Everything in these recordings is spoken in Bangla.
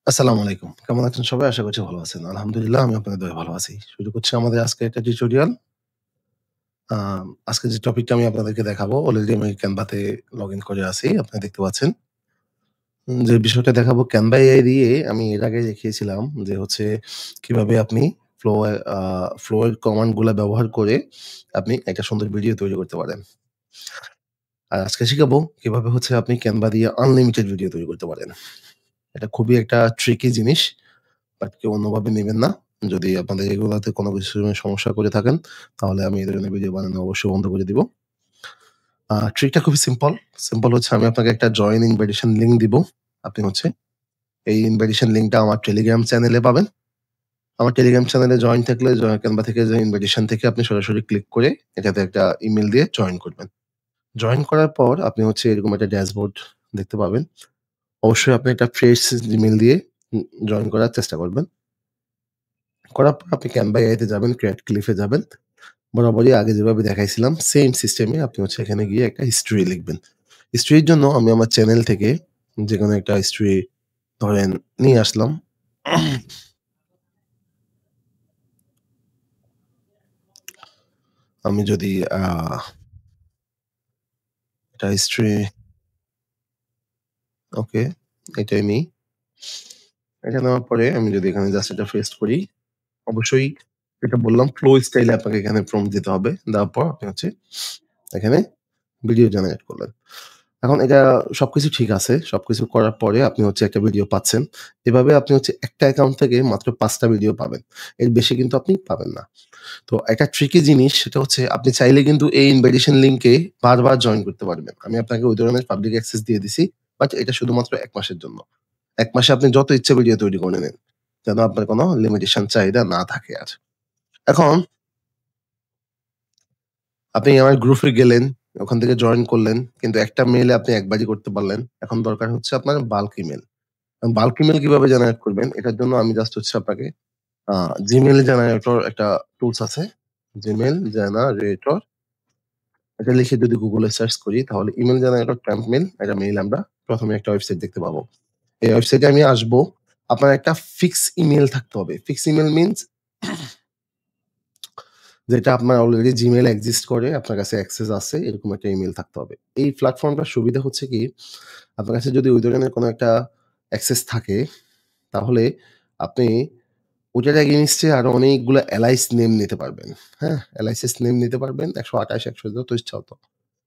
আসসালামু আলাইকুম। কেমন আছেন সবাই? আশা করছি ভালো আছেন। আলহামদুলিল্লাহ আমি আপনাদের দোয়ায় ভালো আছি। শুরু করছি আমাদের আজকের একটা টিউটোরিয়াল। আ আজকে যে টপিকটা আমি আপনাদেরকে দেখাবো অলরেডি আমি Canva তে লগইন করে আছি। আপনারা দেখতে পাচ্ছেন। যে বিষয়টা দেখাবো Canva AI দিয়ে আমি এর আগে দেখিয়েছিলাম যে হচ্ছে কিভাবে আপনি ফ্লো এর কমান্ড গুলা ব্যবহার করে আপনি একটা সুন্দর ভিডিও তৈরি করতে পারেন। আর আজকে শিখাবো কিভাবে হচ্ছে আপনি Canva দিয়ে আনলিমিটেড ভিডিও তৈরি করতে পারেন। এটা খুবই একটা ট্রিকি জিনিস। বাট কেউ অন্যভাবে নিবেন না। যদি আপনাদের এগুলাতে কোনো কিছু সমস্যা করে থাকেন, তাহলে আমি এই ধরনের ভিডিও বানানো অবশ্যই বন্ধ করে দিব। ট্রিকটা খুবই সিম্পল। সিম্পল হচ্ছে আমি আপনাকে একটা জয়েন ইনভাইটেশন লিংক দিব। আপনি হচ্ছে এই ইনভাইটেশন লিংকটা আমার টেলিগ্রাম চ্যানেলে পাবেন। আমার টেলিগ্রাম চ্যানেলে জয়েন থাকলে Canva থেকে যে ইনভাইটেশন থেকে আপনি সরাসরি ক্লিক করে এটাতে একটা ইমেইল দিয়ে জয়েন করবেন। জয়েন করার পর আপনি হচ্ছে এরকম একটা ড্যাশবোর্ড দেখতে পাবেন। অবশ্যই আপনি একটা ফ্রেশ ইমেইল দিয়ে জয়েন করার চেষ্টা করবেন। করার পর আপনি Canva AI তে যাবেন, ক্রিয়েট ক্লিপে যাবেন। বরাবরই আগে যেভাবে দেখাইছিলাম সেম সিস্টেমে আপনি হচ্ছে এখানে গিয়ে একটা হিস্ট্রি লিখবেন। হিস্ট্রির জন্য আমি আমার চ্যানেল থেকে যেকোনো একটা হিস্ট্রি ধরেন নিয়ে আসলাম। আমি যদি একটা হিস্ট্রি ওকে, এটাই নিই। এটা নেওয়ার পরে আমি যদি এখানে জাস্ট এটা পেস্ট করি, অবশ্যই যেটা বললাম ফ্লো স্টাইলে আপনাকে এখানে প্রম্পট দিতে হবে। দেওয়ার পর আপনি হচ্ছে এখানে ভিডিও জেনারেট করলেন। এখন এটা সবকিছু ঠিক আছে। সবকিছু করার পরে আপনি হচ্ছে একটা ভিডিও পাচ্ছেন। এভাবে আপনি হচ্ছে একটা অ্যাকাউন্ট থেকে মাত্র ৫ টা ভিডিও পাবেন। এর বেশি কিন্তু আপনি পাবেন না। তো একটা ট্রিকি জিনিস সেটা হচ্ছে আপনি চাইলে কিন্তু এই ইনভাইটেশন লিংকে বারবার জয়েন করতে পারবেন। আমি আপনাকে ওই ধরনের পাবলিক অ্যাক্সেস দিয়ে দিছি। বাট এটা শুধুমাত্র ১ মাসের জন্য। ১ মাসে আপনি যত ইচ্ছা ভিডিও তৈরি করে নেন। যেন আপনার কোনো লিমিটেশন চাহিদা না থাকে আর। এখন আপনি আমার গ্রুপে গেলেন, ওখান থেকে জয়েন করলেন। কিন্তু একটা মেইলে আপনি একবারই করতে পারলেন। এখন দরকার হচ্ছে আপনার বাল্ক ইমেইল। বাল্ক ইমেইল কিভাবে জেনারেট করবেন? এটার জন্য আমি জাস্ট হচ্ছে আপনাকে আ Gmail জেনারেটর একটা টুলস আছে। Gmail জেনারেটর এটা লিখে যদি Google এ সার্চ করি তাহলে ইমেইল জেনারেটর ট্যাম্প মেইল একটা মেইল আমরা ১ম এ একটা ওয়েবসাইট দেখতে পাবো। এই ওয়েবসাইটে আমি আসবো। আপনার একটা ফিক্স ইমেইল থাকতে হবে। ফিক্স ইমেইল মিনস যেটা আপনার অলরেডি Gmail এক্সিস্ট করে, আপনার কাছে অ্যাক্সেস আছে এরকম একটা ইমেইল থাকতে হবে। এই প্ল্যাটফর্মটার সুবিধা হচ্ছে কি, আপনার কাছে যদি ওই ধরনের কোনো একটা অ্যাক্সেস থাকে তাহলে আপনি ওটার এগেইনস্টে আরো অনেকগুলা এলাইস নেম নিতে পারবেন। হ্যাঁ? এলাইসিস নেম নিতে পারবেন ১২৮, ১০০ যত ইচ্ছা হতো।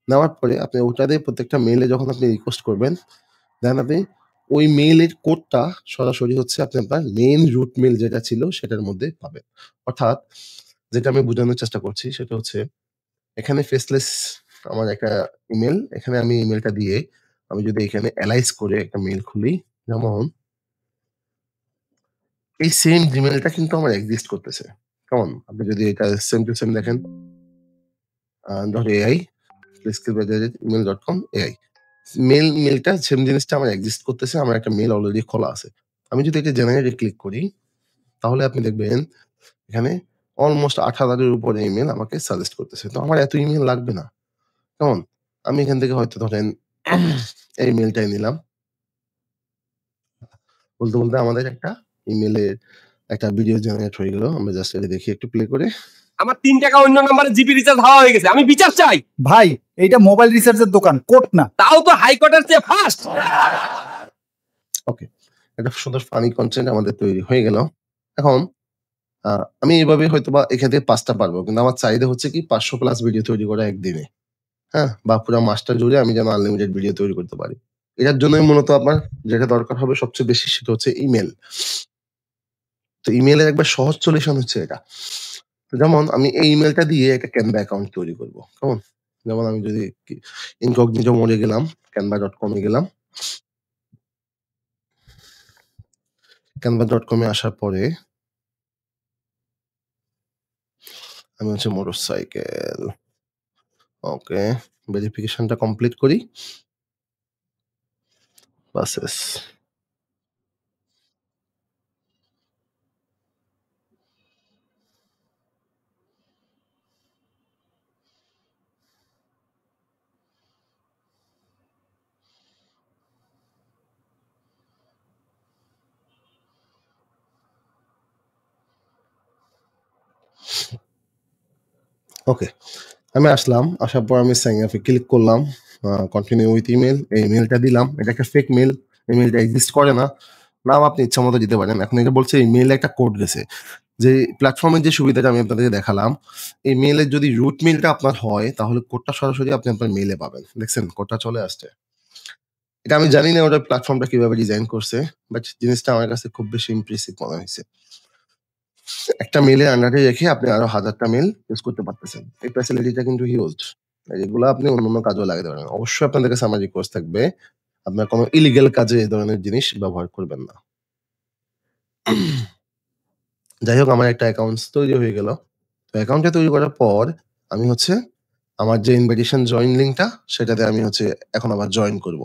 নেওয়ার পরে আপনি ওটাতে প্রত্যেকটা মেইলে যখন আপনি রিকোয়েস্ট করবেন, দেন আপনি ওই মেইলের কোডটা সরাসরি হচ্ছে আপনি আপনার মেইন রুট মেইল যেটা ছিল সেটার মধ্যে পাবেন। অর্থাৎ যেটা আমি বুঝানোর চেষ্টা করছি সেটা হচ্ছে এখানে ফেসলেস আমার একটা ইমেইল, এখানে আমি ইমেইলটা দিয়ে আমি যদি এখানে এলাইস করে একটা মেইল খুলি, যেমন এই সেম Gmailটা কিন্তু আমার এক্সিস্ট করতেছে। কেমন? আপনি যদি এটা সেম টু সেম দেখেন .ai email.com মেইলটা সেম জিনিসটা আমার এক্সিস্ট করতেছে। আমার একটা মেইল অলরেডি খোলা আছে। আমি যদি এটা জেনারেট এ ক্লিক করি, তাহলে আপনি দেখবেন এখানে অলমোস্ট ৮,০০০ এর উপরে ইমেইল আমাকে সাজেস্ট করতেছে। তো আমার এত ইমেইল লাগবে না। কেমন? আমি এখান থেকে হয়তো ধরেন এই মেইলটাই নিলাম। বলতে আমাদের একটা ইমেইলের একটা ভিডিও জেনারেট হয়ে গেল। আমরা জাস্ট এটা দেখি একটু প্লে করে। আমার ৩ টাকা অন্য নাম্বারে জিবি রিচার্জ হওয়া হয়ে গেছে। আমি বিচার চাই। ভাই এইটা মোবাইল রিচার্জের দোকান, কোর্ট না। তাও তো হাইকোর্টের চেয়ে ফাস্ট। ওকে। একটা সুন্দর ফানি কনটেন্ট আমাদের তৈরি হয়ে গেল। এখন আ আমি এভাবে হয়তোবা এখান থেকে ৫ টা পারবো। কিন্তু আমার চাহিদা হচ্ছে কি ৫০০ প্লাস ভিডিও তৈরি করা একদিনে। হ্যাঁ? বা পুরা মাসটা জুড়ে আমি যেন আনলিমিটেড ভিডিও তৈরি করতে পারি। এটার জন্যই মূলত আপনার যেটা দরকার হবে সবচেয়ে বেশি সেটা হচ্ছে ইমেইল। তো ইমেইলের একবার সহজ সলিউশন হচ্ছে এটা। তো যেমন আমি এই ইমেইলটা দিয়ে একটা Canva অ্যাকাউন্ট তৈরি করব। কেমন? যেমন আমি যদি incognito মোড এ গেলাম, canva.com এ গেলাম। canva.com এ আসার পরে আমি হচ্ছে মোটরসাইকেল। ওকে। ভেরিফিকেশনটা কমপ্লিট করি। বাসেস। ওকে। আমি আসলাম। আসার পর আমি সাইন আপে ক্লিক করলাম। Continue with email. এই মেইলটা দিলাম। এটা একটা ফেক মেইল। এই মেইলটা এক্সিস্ট করে না। নাম আপনি ইচ্ছামত দিতে পারেন। এখন এটা বলছে এই মেইলে একটা কোড গেছে। যে প্ল্যাটফর্মের যে সুবিধাটা আমি আপনাদেরকে দেখালাম, এই মেইলের যদি রুট মেইলটা আপনার হয়, তাহলে কোডটা সরাসরি আপনি আপনার মেইলে পাবেন। দেখছেন? কোডটা চলে আসছে। এটা আমি জানি না ওরা প্ল্যাটফর্মটা কিভাবে ডিজাইন করছে। বাট জিনিসটা আমার কাছে খুব বেশি ইমপ্রেসিভ মনে হইছে। একটা মেইলের আন্ডারে রেখে আপনি আরো ১০০০টা মেইল ইউজ করতে পারতেছেন। এই ফ্যাসিলিটিটা কিন্তু হিউজ। এগুলা আপনি অন্যান্য কাজেও লাগাতে পারেন। অবশ্যই আপনাদের কাছে আমার রিকোয়েস্ট থাকবে, আপনার কোনো ইলিগাল কাজে এই ধরনের জিনিস ব্যবহার করবেন না। যাই হোক আমার একটা অ্যাকাউন্টস তৈরি হয়ে গেল। তো অ্যাকাউন্টটা তৈরি করার পর আমি হচ্ছে আমার যে ইনভাইটেশন জয়েন লিঙ্কটা সেটাতে আমি হচ্ছে এখন আবার জয়েন করব।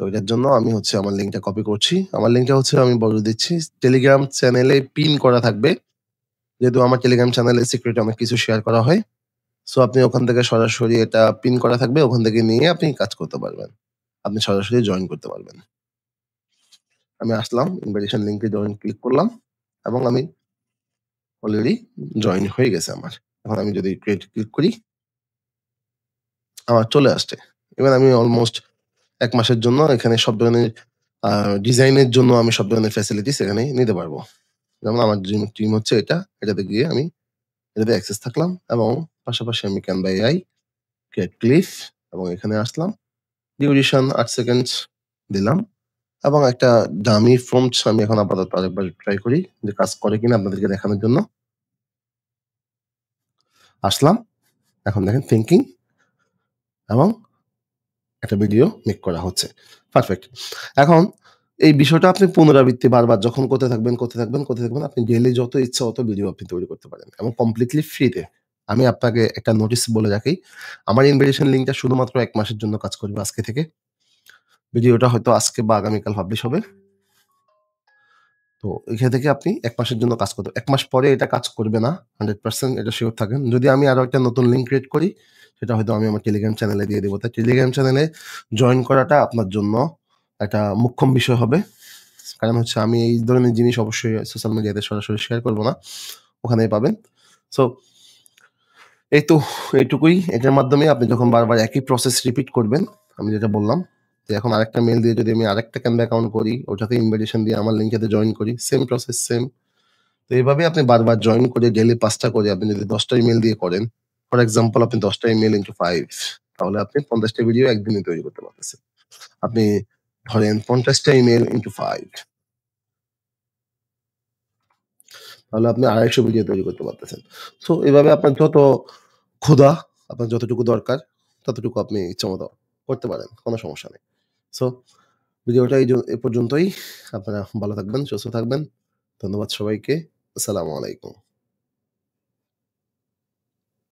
তো এটার জন্য আমি হচ্ছে আমার লিঙ্কটা কপি করছি। আমার লিঙ্কটা হচ্ছে আমি বলে দিচ্ছি টেলিগ্রাম চ্যানেলে পিন করা থাকবে। যেহেতু আমার টেলিগ্রাম চ্যানেলে সিক্রেট অনেক কিছু শেয়ার করা হয়। সো আপনি ওখান থেকে সরাসরি এটা পিন করা থাকবে। ওখান থেকে নিয়ে আপনি কাজ করতে পারবেন। আপনি সরাসরি জয়েন করতে পারবেন। আমি আসলাম, ইনভাইটেশন লিঙ্কে জয়েন ক্লিক করলাম এবং আমি অলরেডি জয়েন হয়ে গেছে আমার। এখন আমি যদি ক্রিয়েট ক্লিক করি, আমার চলে আসছে। এবার আমি অলমোস্ট ১ মাসের জন্য এখানে সব ধরনের ডিজাইনের জন্য আমি সব ধরনের ফ্যাসিলিটিস এখানে নিতে পারবো। যেমন আমার ড্রিম টিম হচ্ছে এটা। এটাতে গিয়ে আমি এটাতে অ্যাক্সেস থাকলাম এবং পাশাপাশি আমি Canva AI, ক্রিয়েট ক্লিপ এবং এখানে আসলাম। ডিউরেশন ৮ সেকেন্ডস দিলাম এবং একটা ডামি প্রম্পট আমি এখন আপাতত আরেকবার ট্রাই করি যে কাজ করে কিনা আপনাদেরকে দেখানোর জন্য। আসলাম। এখন দেখেন থিংকিং এবং একটা ভিডিও মেক করা হচ্ছে। পারফেক্ট। এখন এই বিষয়টা আপনি পুনরাবৃত্তি বারবার যখন করতে থাকবেন, আপনি ডেইলি যত ইচ্ছা অত ভিডিও আপনি তৈরি করতে পারেন এবং কমপ্লিটলি ফ্রিতে। আমি আপনাকে একটা নোটিস বলে রাখি। আমার ইনভাইটেশন লিঙ্কটা শুধুমাত্র ১ মাসের জন্য কাজ করবে আজকে থেকে। ভিডিওটা হয়তো আজকে বা আগামীকাল পাবলিশ হবে। তো এখান থেকে আপনি ১ মাসের জন্য কাজ করতে ১ মাস পরে এটা কাজ করবে না। 100% এটা সিওর থাকেন। যদি আমি আরো একটা নতুন লিঙ্ক ক্রিয়েট করি, সেটা হয়তো আমি আমার টেলিগ্রাম চ্যানেলে দিয়ে দেব। তাই টেলিগ্রাম চ্যানেলে জয়েন করাটা আপনার জন্য একটা মুখ্যম বিষয় হবে। কারণ হচ্ছে আমি এই ধরনের জিনিস অবশ্যই সোশ্যাল মিডিয়াতে সরাসরি শেয়ার করব না। ওখানেই পাবেন। সো এই তো এইটুকুই। এটার মাধ্যমে আপনি যখন বারবার একই প্রসেস রিপিট করবেন, আমি যেটা বললাম যে এখন আরেকটা মেইল দিয়ে যদি আমি আরেকটা Canva অ্যাকাউন্ট করি, ওটাতে ইনভাইটেশন দিয়ে আমার লিঙ্কেতে জয়েন করি, সেম প্রসেস সেম। তো এভাবে আপনি বারবার জয়েন করে ডেইলি ৫ টা করে আপনি যদি ১০ টা ইমেইল দিয়ে করেন, ফর এক্সাম্পল আপনি ১০ টা ইমেইল ইনটু ৫ তাহলে আপনি ৫০ টা ভিডিও একদিনে তৈরি করতে পারতেছেন। আপনি ধরেন ৫০ টা ইমেইল ইনটু ৫ তাহলে আপনি ২৫০ ভিডিও তৈরি করতে পারতেছেন। সো এভাবে আপনার যত ক্ষুধা, আপনার যতটুকু দরকার ততটুকু আপনি ইচ্ছামত করতে পারেন। কোন সমস্যা নেই। সো ভিডিওটা এ পর্যন্তই। আপনারা ভালো থাকবেন, সুস্থ থাকবেন। ধন্যবাদ সবাইকে। আসসালামু আলাইকুম।